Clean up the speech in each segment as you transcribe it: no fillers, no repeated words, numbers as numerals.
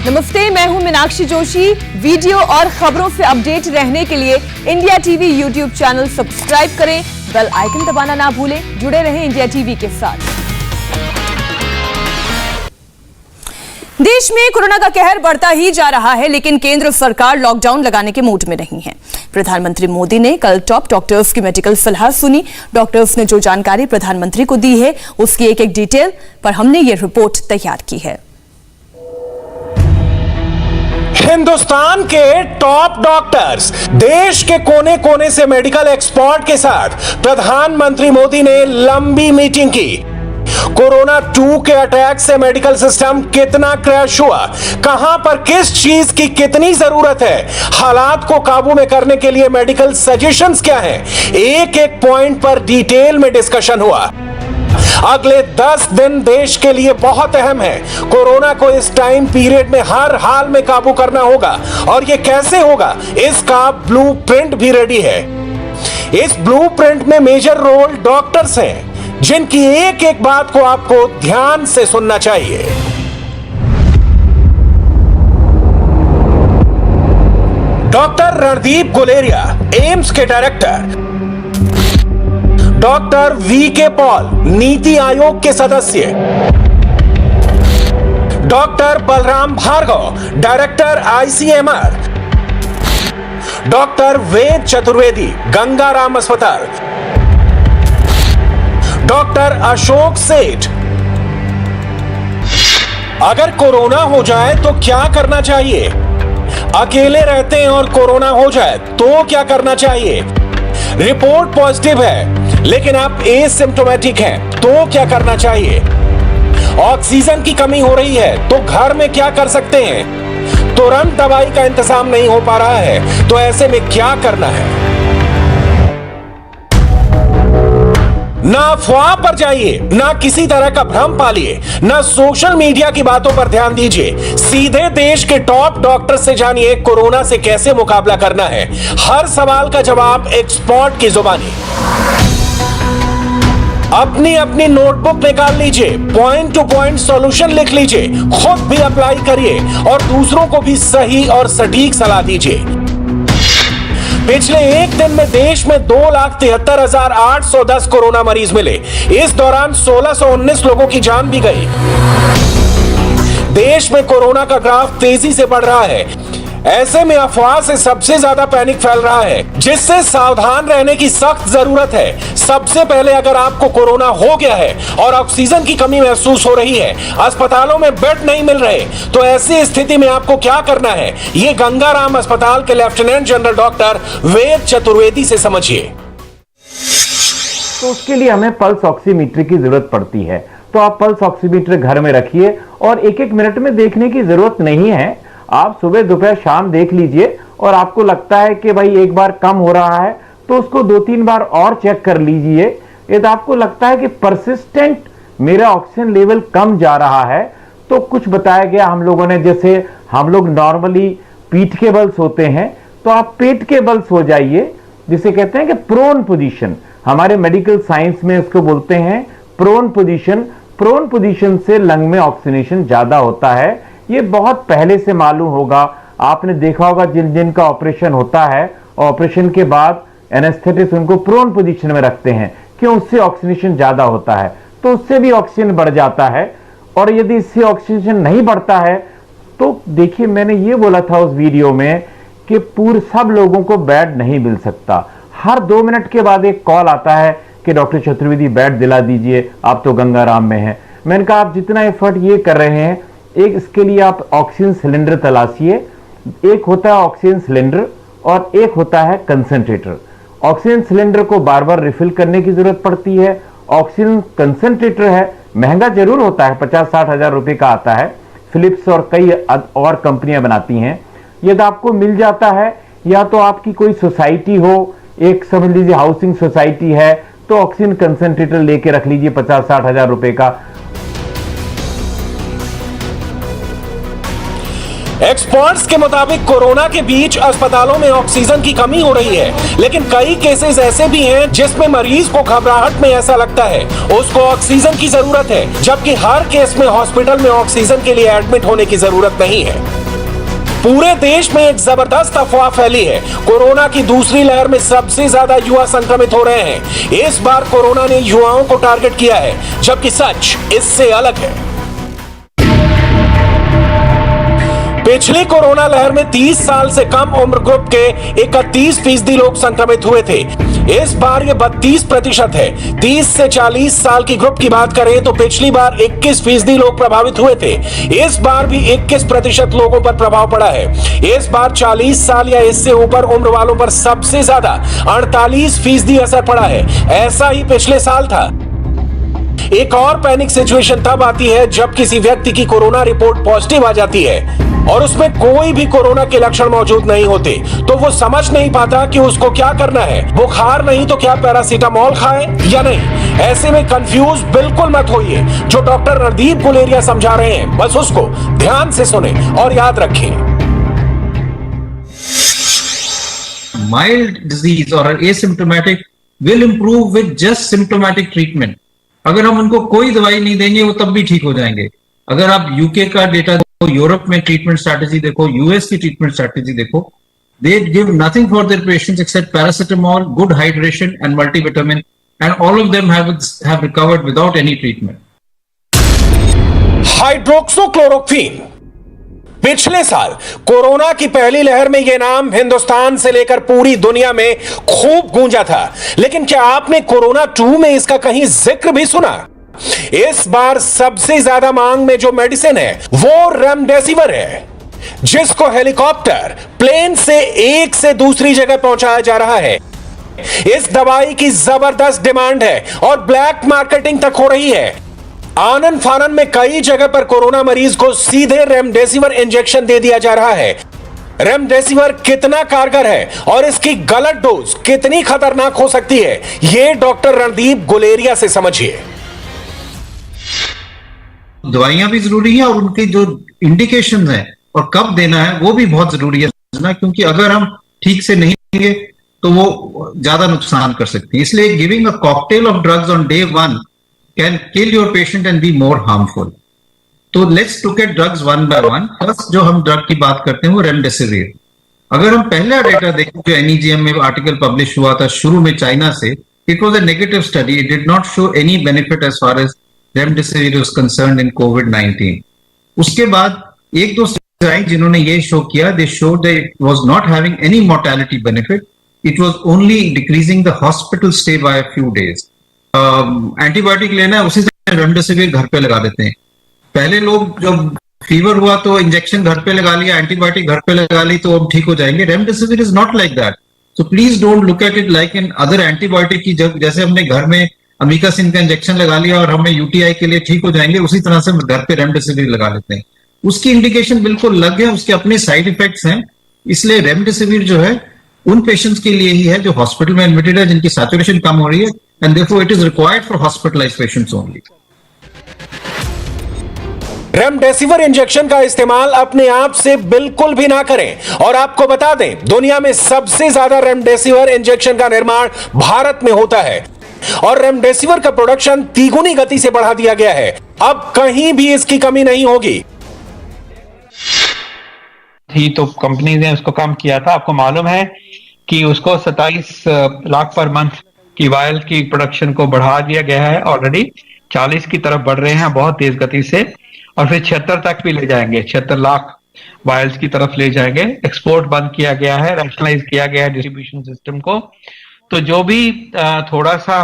नमस्ते, मैं हूं मीनाक्षी जोशी। वीडियो और खबरों से अपडेट रहने के लिए India TV YouTube channel subscribe करें, बेल आइकन दबाना ना भूलें। जुड़े रहें इंडिया टीवी के साथ। देश में कोरोना का कहर बढ़ता ही जा रहा है, लेकिन केंद्र सरकार लॉकडाउन लगाने के मूड में नहीं है। प्रधानमंत्री मोदी ने कल टॉप डॉक्टर्स की मेडिकल सलाह सुनी। डॉक्टर्स ने जो जानकारी प्रधानमंत्री को दी है, उसकी एक एक डिटेल पर हमने ये रिपोर्ट तैयार की है। हिंदुस्तान के टॉप डॉक्टर्स, देश के कोने कोने से मेडिकल एक्सपर्ट के साथ प्रधानमंत्री मोदी ने लंबी मीटिंग की। कोरोना 2 के अटैक से मेडिकल सिस्टम कितना क्रैश हुआ, कहां पर किस चीज की कितनी जरूरत है, हालात को काबू में करने के लिए मेडिकल सजेशंस क्या हैं, एक एक पॉइंट पर डिटेल में डिस्कशन हुआ। अगले 10 दिन देश के लिए बहुत अहम है। कोरोना को इस टाइम पीरियड में हर हाल में काबू करना होगा, और यह कैसे होगा, इसका ब्लूप्रिंट भी रेडी है। इस ब्लूप्रिंट में मेजर रोल डॉक्टर्स हैं, जिनकी एक एक बात को आपको ध्यान से सुनना चाहिए। डॉक्टर रणदीप गुलेरिया, एम्स के director. Doctor V K. Paul, NITI Aayog के सदस्य। Doctor Balram Bhargava, director ICMR. Doctor Ved Chaturvedi, Gangaram अस्पताल। डॉक्टर अशोक सेठ। अगर कोरोना हो जाए तो क्या करना चाहिए? अकेले रहते हैं और कोरोना हो जाए तो क्या करना चाहिए? रिपोर्ट पॉजिटिव है लेकिन आप एसिम्प्टोमेटिक हैं तो क्या करना चाहिए? ऑक्सीजन की कमी हो रही है तो घर में क्या कर सकते हैं? तुरंत दवाई का इंतजाम नहीं हो पा रहा है तो ऐसे में क्या करना है? ना अफवाह पर जाइए, ना किसी तरह का भ्रम पालिए, ना सोशल मीडिया की बातों पर ध्यान दीजिए। सीधे देश के टॉप डॉक्टर से जानिए कोरोना से कैसे मुकाबला करना है। हर सवाल का जवाब एक्सपर्ट की जुबानी। अपनी अपनी नोटबुक निकाल लीजिए, पॉइंट टू पॉइंट सॉल्यूशन लिख लीजिए, खुद भी अप्लाई करिए और दूसरों को भी सही और सटीक सलाह दीजिए। पिछले एक दिन में देश में 2,73,810 कोरोना मरीज मिले। इस दौरान 1,619 लोगों की जान भी गई। देश में कोरोना का ग्राफ तेजी से बढ़ रहा है। ऐसे में अफवाह से सबसे ज्यादा पैनिक फैल रहा है, जिससे सावधान रहने की सख्त जरूरत है। सबसे पहले अगर आपको कोरोना हो गया है और ऑक्सीजन की कमी महसूस हो रही है, अस्पतालों में बेड नहीं मिल रहे, तो ऐसी स्थिति में आपको क्या करना है, ये गंगाराम अस्पताल के lieutenant general doctor Ved Chaturvedi से समझिए। तो उसके लिए हमें पल्स ऑक्सीमीटर की जरूरत पड़ती है। तो आप पल्स ऑक्सीमीटर घर में रखिए और एक एक मिनट में देखने की जरूरत नहीं है। आप सुबह दोपहर शाम देख लीजिए और आपको लगता है कि भाई एक बार कम हो रहा है तो उसको 2-3 बार और चेक कर लीजिए। यदि आपको लगता है कि परसिस्टेंट मेरा ऑक्सीजन लेवल कम जा रहा है तो कुछ बताया गया हम लोगों ने, जैसे हम लोग नॉर्मली पीठ के बल सोते हैं तो आप पेट के बल सो जाइए, जिसे कहते हैं कि प्रोन पोजीशन। हमारे मेडिकल साइंस में इसको बोलते हैं प्रोन पोजीशन। प्रोन पोजीशन से लंग में ऑक्सीजनेशन ज्यादा होता है। ये बहुत पहले से मालूम होगा, आपने देखा होगा जिन जिन का ऑपरेशन होता है, ऑपरेशन के बाद एनेस्थेटिस्ट उनको प्रोन पोजीशन में रखते हैं, क्यों? उससे ऑक्सीजनेशन ज्यादा होता है, तो उससे भी ऑक्सीजन बढ़ जाता है। और यदि इससे ऑक्सीजन नहीं बढ़ता है तो देखिए, मैंने ये बोला था उस वीडियो में कि पूरे सब लोगों को बेड नहीं मिल सकता। हर 2 मिनट के बाद एक कॉल आता है कि डॉक्टर चतुर्वेदी बेड दिला दीजिए, आप तो गंगाराम में हैं। मैंने कहा आप जितना एफर्ट ये कर रहे हैं, एक इसके लिए आप ऑक्सीजन सिलेंडर तलाशिए। एक होता है ऑक्सीजन सिलेंडर और एक होता है कंसंट्रेटर। ऑक्सीजन सिलेंडर को बार बार रिफिल करने की जरूरत पड़ती है। ऑक्सीजन कंसंट्रेटर है, महंगा जरूर होता है, 50-60 हजार रुपए का आता है। फिलिप्स और कई और कंपनियां बनाती हैं। यदि आपको मिल जाता है, या तो आपकी कोई सोसाइटी हो, एक समझ लीजिए हाउसिंग सोसाइटी है, तो ऑक्सीजन कंसंट्रेटर लेके रख लीजिए 50-60 हजार रुपए का। एक्सपर्ट्स के मुताबिक कोरोना के बीच अस्पतालों में ऑक्सीजन की कमी हो रही है, लेकिन कई केसेस ऐसे भी हैं जिसमें मरीज को घबराहट में ऐसा लगता है उसको ऑक्सीजन की जरूरत है, जबकि हर केस में हॉस्पिटल में ऑक्सीजन के लिए एडमिट होने की जरूरत नहीं है। पूरे देश में एक जबरदस्त अफवाह फैली है। कोरोना की दूसरी लहर में सबसे ज्यादा युवा संक्रमित हो रहे हैं। इस बार कोरोना ने युवाओं को टारगेट किया है, जबकि सच इससे अलग है। पिछली कोरोना लहर में 30 साल से कम उम्र ग्रुप के 31% लोग संक्रमित हुए थे। इस बार ये 32% है। 30 से 40 साल की ग्रुप की बात करें तो पिछली बार 21% लोग प्रभावित हुए थे। इस बार भी 21% लोगों पर प्रभाव पड़ा है। इस बार 40 साल या इससे ऊपर उम्र वालों पर सबसे ज्यादा 48% असर पड़ा है। ऐसा ही पिछले साल था। एक और पैनिक सिचुएशन तब आती है जब किसी व्यक्ति की कोरोना रिपोर्ट पॉजिटिव आ जाती है और उसमें कोई भी कोरोना के लक्षण मौजूद नहीं होते, तो वो समझ नहीं पाता कि उसको क्या करना है। बुखार नहीं तो क्या पैरासीटामोल खाए या नहीं। ऐसे में कंफ्यूज बिल्कुल मत होइए। जो डॉक्टर रणदीप गुलेरिया समझा रहे हैं, बस उसको ध्यान से सुने और याद रखें। माइल्ड डिजीज और asymptomatic will improve with just symptomatic treatment. अगर हम उनको कोई दवाई नहीं देंगे वो तब भी ठीक हो जाएंगे। अगर आप यूके का डेटा देखो, यूरोप में ट्रीटमेंट स्ट्रैटेजी देखो, यूएस की ट्रीटमेंट स्ट्रैटेजी देखो, they give nothing for their patients except paracetamol, good hydration and multivitamin, and all of them have recovered without any treatment. Hydroxychloroquine. पिछले साल कोरोना की पहली लहर में यह नाम हिंदुस्तान से लेकर पूरी दुनिया में खूब गूंजा था, लेकिन क्या आपने कोरोना 2 में इसका कहीं जिक्र भी सुना? इस बार सबसे ज्यादा मांग में जो मेडिसिन है वो रेमडेसिविर है, जिसको हेलीकॉप्टर प्लेन से एक से दूसरी जगह पहुंचाया जा रहा है। इस दवाई की जबरदस्त डिमांड है और ब्लैक मार्केटिंग तक हो रही है। आनन फानन में कई जगह पर कोरोना मरीज को सीधे रेमडेसिविर इंजेक्शन दे दिया जा रहा है। रेमडेसिविर कितना कारगर है और इसकी गलत डोज कितनी खतरनाक हो सकती है, यह डॉक्टर रणदीप गुलेरिया से समझिए। दवाइयां भी जरूरी है और उनकी जो इंडिकेशन है और कब देना है वो भी बहुत जरूरी है समझना, क्योंकि अगर हम ठीक से नहीं देंगे तो वो ज्यादा नुकसान कर सकती है। इसलिए giving a cocktail of drugs on day 1 can kill your patient and be more harmful. तो let's look at drugs one by one. First जो हम ड्रग की बात करते हैं वो रेमडेसिविर। अगर हम पहला डेटा देखें जो NEJM में आर्टिकल पब्लिश हुआ था शुरू में चाइना से, it was a negative study. It did not show any benefit as far as remdesivir was concerned in COVID-19. उसके बाद एक दो studies आई जिन्होंने ये शो किया, they showed that it was not having any mortality benefit. It was only decreasing the hospital stay by a few days. Antibiotic लेना है उसी से रेमडेसिविर घर पे लगा देते हैं। पहले लोग जब फीवर हुआ तो इंजेक्शन घर पे लगा लिया, एंटीबायोटिक घर पे लगा ली तो अब ठीक हो जाएंगे। Remdesivir is not like that, so please don't look at it like in other antibiotic की। जब जैसे हमने घर में अमीकासिन का इंजेक्शन लगा लिया और हमें यूटीआई के लिए ठीक हो जाएंगे, उसी तरह से घर पे रेमडेसिविर लगा लेते हैं। उसकी इंडिकेशन बिल्कुल अलग है, उसके अपने साइड इफेक्ट्स हैं। इसलिए रेमडेसिविर जो है उन पेशेंट्स के लिए ही है जो हॉस्पिटल में एडमिटेड है, जिनकी सैचुरेशन कम हो रही है, and therefore it is required for hospitalized patients only. Remdesivir injection का इस्तेमाल अपने आप से बिल्कुल भी ना करें। और आपको बता दें, दुनिया में सबसे ज्यादा रेमडेसिविर इंजेक्शन का निर्माण भारत में होता है और रेमडेसिविर का प्रोडक्शन तिगुनी गति से बढ़ा दिया गया है। अब कहीं भी इसकी कमी नहीं होगी। थी तो कंपनी ने उसको कम किया था। आपको मालूम है कि उसको 27 लाख पर मंथ की वायल की प्रोडक्शन को बढ़ा दिया गया है। ऑलरेडी 40 की तरफ बढ़ रहे हैं बहुत तेज गति से, और फिर 76 तक भी ले जाएंगे, 76 लाख वायल्स की तरफ ले जाएंगे। एक्सपोर्ट बंद किया गया है, रैशनलाइज किया गया है डिस्ट्रीब्यूशन सिस्टम को। तो जो भी थोड़ा सा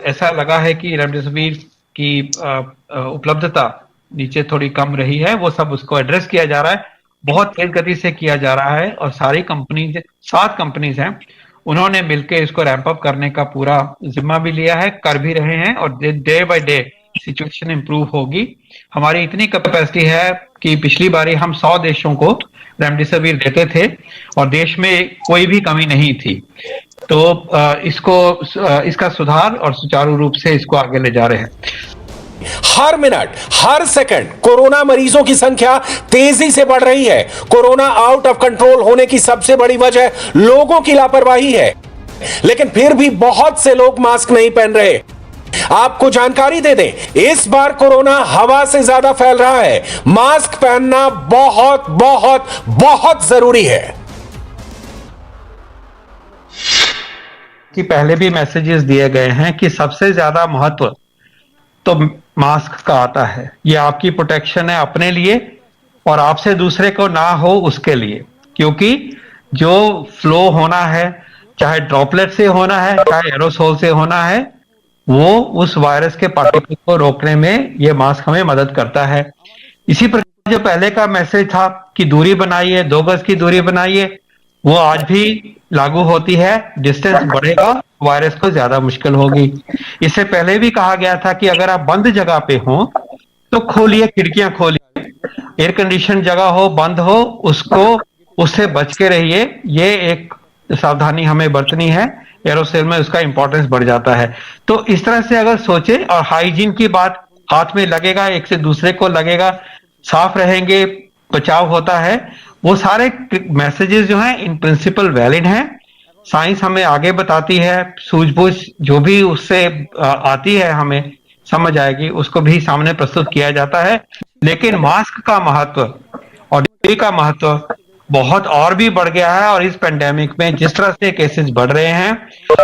ऐसा लगा है कि रेमडेसिविर की उपलब्धता नीचे थोड़ी कम रही है, वो सब उसको एड्रेस किया जा रहा है, बहुत तेज गति से किया जा रहा है। और सारी कंपनीज, 7 कंपनीज हैं, उन्होंने मिलकर इसको रैंप अप करने का पूरा जिम्मा भी लिया है, कर भी रहे हैं, और day by day situation improve होगी। हमारी इतनी कैपेसिटी है कि पिछली बारी हम 100 देशों को रेमडेसिविर देते थे और देश में कोई भी कमी नहीं थी। तो इसका सुधार और सुचारू रूप से इसको आगे ले जा रहे हैं। हर मिनट, हर सेकंड कोरोना मरीजों की संख्या तेजी से बढ़ रही है। कोरोना आउट ऑफ कंट्रोल होने की सबसे बड़ी वजह लोगों की लापरवाही है, लेकिन फिर भी बहुत से लोग मास्क नहीं पहन रहे। आपको जानकारी दे दें, इस बार कोरोना हवा से ज्यादा फैल रहा है। मास्क पहनना बहुत बहुत बहुत जरूरी है। कि पहले भी मैसेजेस दिए गए हैं कि सबसे ज्यादा महत्व तो मास्क का आता है। ये आपकी प्रोटेक्शन है अपने लिए और आपसे दूसरे को ना हो उसके लिए, क्योंकि जो फ्लो होना है, चाहे ड्रॉपलेट से होना है, चाहे एरोसोल से होना है, वो उस वायरस के पार्टिकल को रोकने में ये मास्क हमें मदद करता है। इसी प्रकार जो पहले का मैसेज था कि दूरी बनाइए, 2 गज की दूरी बनाइए, वो आज भी लागू होती है। डिस्टेंस बढ़ेगा, वायरस को ज्यादा मुश्किल होगी। इससे पहले भी कहा गया था कि अगर आप बंद जगह पे हो तो खोलिए, खिड़कियां खोलिए, एयर कंडीशन जगह हो, बंद हो, उससे बच के रहिए। ये एक सावधानी हमें बरतनी है। एरोसोल में उसका इंपॉर्टेंस बढ़ जाता है। तो इस तरह से अगर सोचे, और हाइजीन की बात, हाथ में लगेगा, एक से दूसरे को लगेगा, साफ रहेंगे, बचाव होता है। वो सारे मैसेजेस जो हैं इन प्रिंसिपल वैलिड हैं। साइंस हमें आगे बताती है, सूझबूझ जो भी उससे आती है हमें समझ आएगी, उसको भी सामने प्रस्तुत किया जाता है। लेकिन मास्क का महत्व और ड्यूटी का महत्व बहुत और भी बढ़ गया है। और इस पेंडेमिक में जिस तरह से केसेस बढ़ रहे हैं,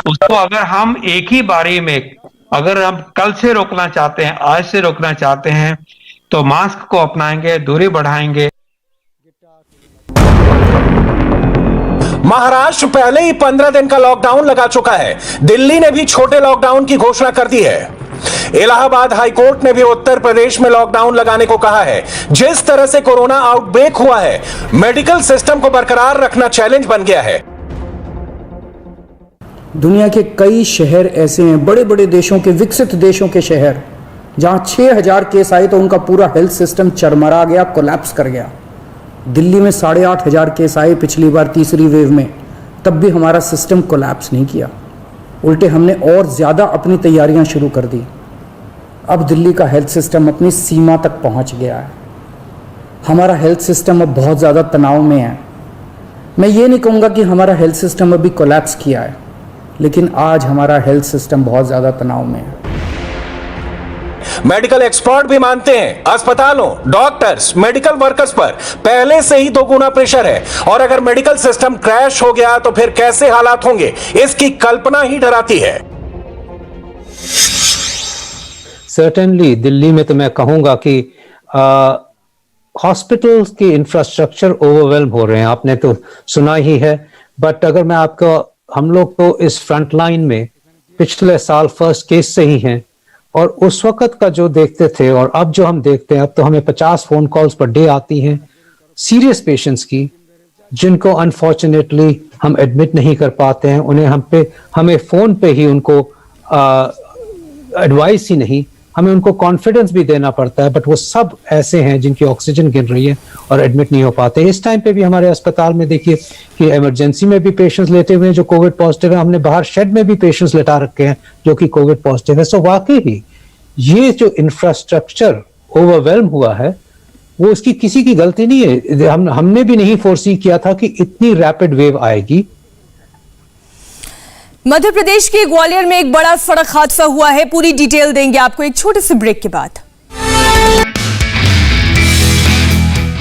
उसको अगर हम एक ही बारी में, अगर हम कल से रोकना चाहते हैं, आज से रोकना चाहते हैं, तो मास्क को अपनाएंगे, दूरी बढ़ाएंगे। महाराष्ट्र पहले ही 15 दिन का लॉकडाउन लगा चुका है। दिल्ली ने भी छोटे लॉकडाउन की घोषणा कर दी है। इलाहाबाद हाईकोर्ट ने भी उत्तर प्रदेश में लॉकडाउन लगाने को कहा है। जिस तरह से कोरोना आउटब्रेक हुआ है, मेडिकल सिस्टम को बरकरार रखना चैलेंज बन गया है। दुनिया के कई शहर ऐसे हैं, बड़े बड़े देशों के, विकसित देशों के शहर, जहां 6000 केस आए तो उनका पूरा हेल्थ सिस्टम चरमरा गया, कोलैप्स कर गया। दिल्ली में 8500 केस आए पिछली बार तीसरी वेव में, तब भी हमारा सिस्टम कोलैप्स नहीं किया। उल्टे हमने और ज़्यादा अपनी तैयारियां शुरू कर दी। अब दिल्ली का हेल्थ सिस्टम अपनी सीमा तक पहुंच गया है। हमारा हेल्थ सिस्टम अब बहुत ज़्यादा तनाव में है। मैं ये नहीं कहूँगा कि हमारा हेल्थ सिस्टम अभी कोलैप्स किया है, लेकिन आज हमारा हेल्थ सिस्टम बहुत ज़्यादा तनाव में है। मेडिकल एक्सपर्ट भी मानते हैं अस्पतालों, डॉक्टर्स, मेडिकल वर्कर्स पर पहले से ही 2 गुना प्रेशर है। और अगर मेडिकल सिस्टम क्रैश हो गया तो फिर कैसे हालात होंगे, इसकी कल्पना ही डराती है। सर्टेनली दिल्ली में तो मैं कहूंगा कि हॉस्पिटल्स के इंफ्रास्ट्रक्चर ओवरवेल्म हो रहे हैं, आपने तो सुना ही है। बट अगर मैं आपको, हम लोग तो इस फ्रंट लाइन में पिछले साल फर्स्ट केस से ही हैं, और उस वक्त का जो देखते थे और अब जो हम देखते हैं, अब तो हमें 50 फोन कॉल्स पर डे आती हैं सीरियस पेशेंट्स की, जिनको अनफॉर्चुनेटली हम एडमिट नहीं कर पाते हैं। उन्हें हमें फोन पे ही उनको एडवाइस ही नहीं, हमें उनको कॉन्फिडेंस भी देना पड़ता है। बट वो सब ऐसे हैं जिनकी ऑक्सीजन गिर रही है और एडमिट नहीं हो पाते। इस टाइम पे भी हमारे अस्पताल में देखिए कि इमरजेंसी में भी पेशेंट्स लेते हुए हैं जो कोविड पॉजिटिव है। हमने बाहर शेड में भी पेशेंट्स लेटा रखे हैं जो कि कोविड पॉजिटिव है। सो वाकई ही ये जो इंफ्रास्ट्रक्चर ओवरवेल्म हुआ है, वो इसकी किसी की गलती नहीं है। हमने भी नहीं फोरसी किया था कि इतनी रैपिड वेव आएगी। मध्य प्रदेश के ग्वालियर में एक बड़ा सड़क हादसा हुआ है। पूरी डिटेल देंगे आपको एक छोटे से ब्रेक के बाद।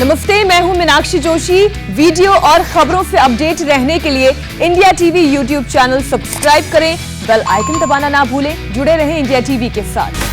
नमस्ते, मैं हूं मीनाक्षी जोशी। वीडियो और खबरों से अपडेट रहने के लिए India TV YouTube channel subscribe करें, बेल आइकन दबाना ना भूलें। जुड़े रहें इंडिया टीवी के साथ।